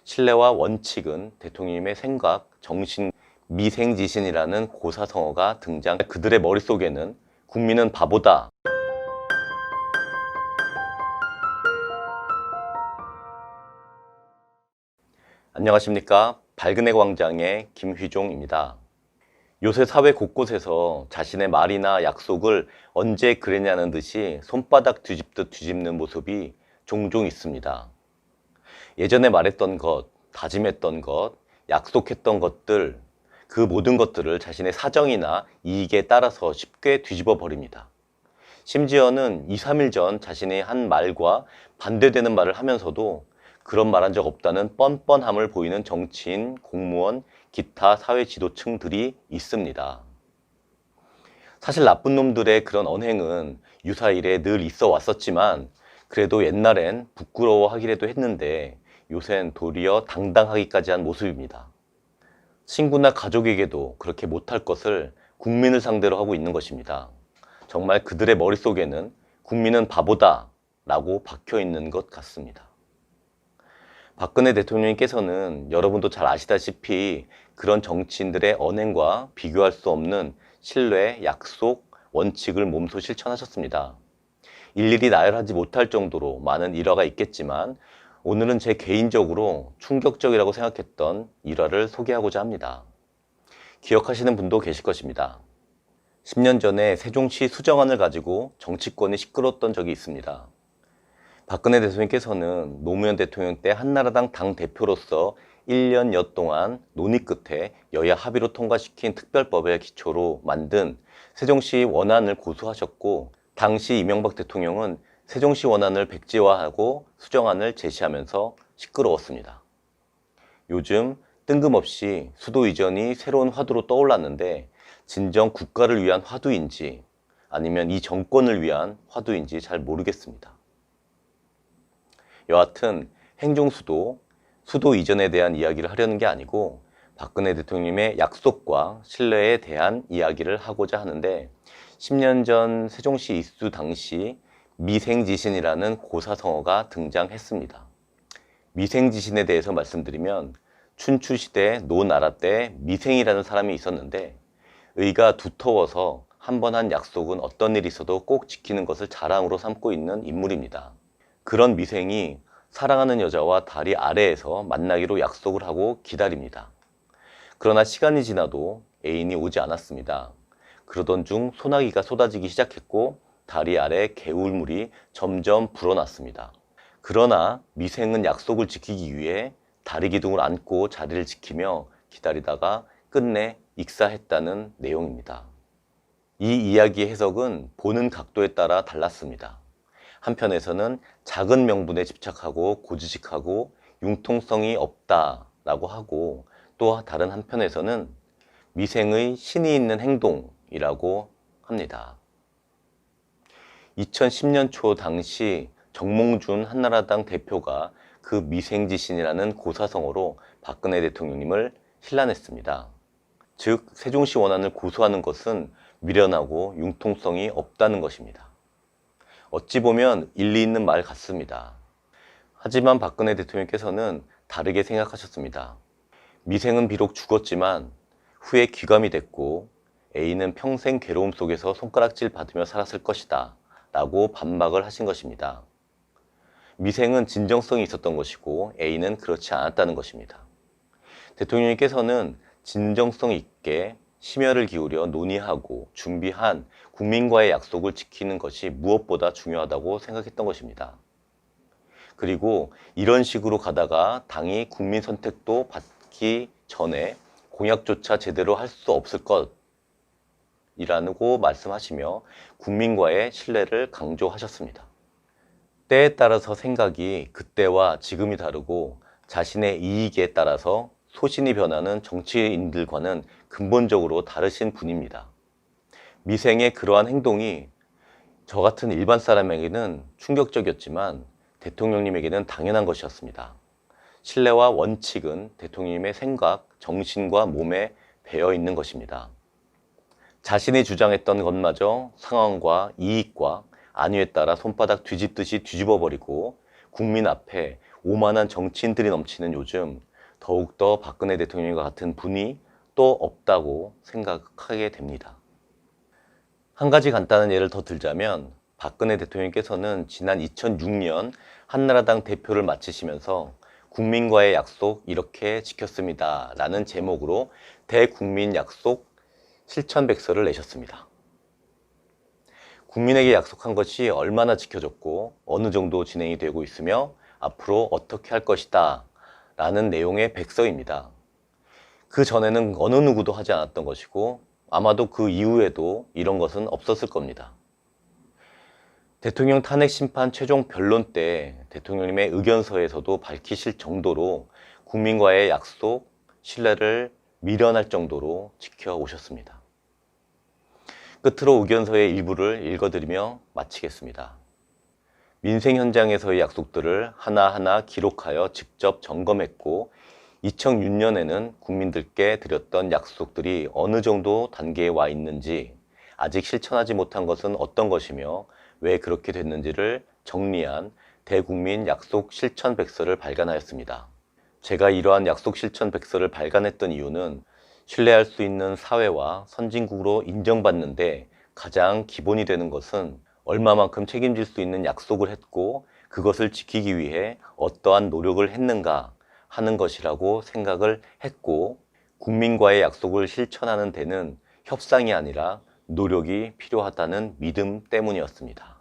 신뢰와 원칙은 대통령님의 생각, 정신, 미생지신이라는 고사성어가 등장. 그들의 머릿속에는 국민은 바보다. 안녕하십니까. 발근의 광장의 김휘종입니다. 요새 사회 곳곳에서 자신의 말이나 약속을 언제 그랬냐는 듯이 손바닥 뒤집듯 뒤집는 모습이 종종 있습니다. 예전에 말했던 것, 다짐했던 것, 약속했던 것들, 그 모든 것들을 자신의 사정이나 이익에 따라서 쉽게 뒤집어 버립니다. 심지어는 2, 3일 전 자신이 한 말과 반대되는 말을 하면서도 그런 말 한 적 없다는 뻔뻔함을 보이는 정치인, 공무원, 기타 사회 지도층들이 있습니다. 사실 나쁜 놈들의 그런 언행은 유사일에 늘 있어 왔었지만 그래도 옛날엔 부끄러워하기라도 했는데 요샌 도리어 당당하기까지 한 모습입니다. 친구나 가족에게도 그렇게 못할 것을 국민을 상대로 하고 있는 것입니다. 정말 그들의 머릿속에는 국민은 바보다 라고 박혀 있는 것 같습니다. 박근혜 대통령께서는 여러분도 잘 아시다시피 그런 정치인들의 언행과 비교할 수 없는 신뢰, 약속, 원칙을 몸소 실천하셨습니다. 일일이 나열하지 못할 정도로 많은 일화가 있겠지만 오늘은 제 개인적으로 충격적이라고 생각했던 일화를 소개하고자 합니다. 기억하시는 분도 계실 것입니다. 10년 전에 세종시 수정안을 가지고 정치권이 시끄러웠던 적이 있습니다. 박근혜 대통령께서는 노무현 대통령 때 한나라당 당대표로서 1년여 동안 논의 끝에 여야 합의로 통과시킨 특별법의 기초로 만든 세종시 원안을 고수하셨고, 당시 이명박 대통령은 세종시 원안을 백지화하고 수정안을 제시하면서 시끄러웠습니다. 요즘 뜬금없이 수도 이전이 새로운 화두로 떠올랐는데 진정 국가를 위한 화두인지 아니면 이 정권을 위한 화두인지 잘 모르겠습니다. 여하튼 행정수도, 수도 이전에 대한 이야기를 하려는 게 아니고 박근혜 대통령의 약속과 신뢰에 대한 이야기를 하고자 하는데, 10년 전 세종시 이수 당시 미생지신이라는 고사성어가 등장했습니다. 미생지신에 대해서 말씀드리면 춘추시대 노나라 때 미생이라는 사람이 있었는데 의가 두터워서 한 번 한 약속은 어떤 일이 있어도 꼭 지키는 것을 자랑으로 삼고 있는 인물입니다. 그런 미생이 사랑하는 여자와 다리 아래에서 만나기로 약속을 하고 기다립니다. 그러나 시간이 지나도 애인이 오지 않았습니다. 그러던 중 소나기가 쏟아지기 시작했고 다리 아래 개울물이 점점 불어났습니다. 그러나 미생은 약속을 지키기 위해 다리 기둥을 안고 자리를 지키며 기다리다가 끝내 익사했다는 내용입니다. 이 이야기의 해석은 보는 각도에 따라 달랐습니다. 한편에서는 작은 명분에 집착하고 고지식하고 융통성이 없다라고 하고, 또 다른 한편에서는 미생의 신이 있는 행동이라고 합니다. 2010년 초 당시 정몽준 한나라당 대표가 그 미생지신이라는 고사성어로 박근혜 대통령님을 신란했습니다. 즉 세종시 원안을 고수하는 것은 미련하고 융통성이 없다는 것입니다. 어찌 보면 일리 있는 말 같습니다. 하지만 박근혜 대통령께서는 다르게 생각하셨습니다. 미생은 비록 죽었지만 후에 귀감이 됐고 애인은 평생 괴로움 속에서 손가락질 받으며 살았을 것이다 라고 반박을 하신 것입니다. 미생은 진정성이 있었던 것이고 애인은 그렇지 않았다는 것입니다. 대통령께서는 진정성 있게 심혈을 기울여 논의하고 준비한 국민과의 약속을 지키는 것이 무엇보다 중요하다고 생각했던 것입니다. 그리고 이런 식으로 가다가 당이 국민 선택도 받기 전에 공약조차 제대로 할 수 없을 것이라고 말씀하시며 국민과의 신뢰를 강조하셨습니다. 때에 따라서 생각이 그때와 지금이 다르고 자신의 이익에 따라서 소신이 변하는 정치인들과는 근본적으로 다르신 분입니다. 미생의 그러한 행동이 저 같은 일반 사람에게는 충격적이었지만 대통령님에게는 당연한 것이었습니다. 신뢰와 원칙은 대통령님의 생각, 정신과 몸에 배어 있는 것입니다. 자신이 주장했던 것마저 상황과 이익과 안위에 따라 손바닥 뒤집듯이 뒤집어버리고 국민 앞에 오만한 정치인들이 넘치는 요즘 더욱더 박근혜 대통령과 같은 분이 또 없다고 생각하게 됩니다. 한 가지 간단한 예를 더 들자면 박근혜 대통령께서는 지난 2006년 한나라당 대표를 마치시면서 국민과의 약속 이렇게 지켰습니다 라는 제목으로 대국민 약속 실천백서를 내셨습니다. 국민에게 약속한 것이 얼마나 지켜졌고 어느 정도 진행이 되고 있으며 앞으로 어떻게 할 것이다 라는 내용의 백서입니다. 그 전에는 어느 누구도 하지 않았던 것이고 아마도 그 이후에도 이런 것은 없었을 겁니다. 대통령 탄핵 심판 최종 변론 때 대통령님의 의견서에서도 밝히실 정도로 국민과의 약속, 신뢰를 미련할 정도로 지켜오셨습니다. 끝으로 의견서의 일부를 읽어드리며 마치겠습니다. 민생 현장에서의 약속들을 하나하나 기록하여 직접 점검했고 2006년에는 국민들께 드렸던 약속들이 어느 정도 단계에 와 있는지, 아직 실천하지 못한 것은 어떤 것이며 왜 그렇게 됐는지를 정리한 대국민 약속 실천 백서를 발간하였습니다. 제가 이러한 약속 실천 백서를 발간했던 이유는 신뢰할 수 있는 사회와 선진국으로 인정받는데 가장 기본이 되는 것은 얼마만큼 책임질 수 있는 약속을 했고 그것을 지키기 위해 어떠한 노력을 했는가 하는 것이라고 생각을 했고, 국민과의 약속을 실천하는 데는 협상이 아니라 노력이 필요하다는 믿음 때문이었습니다.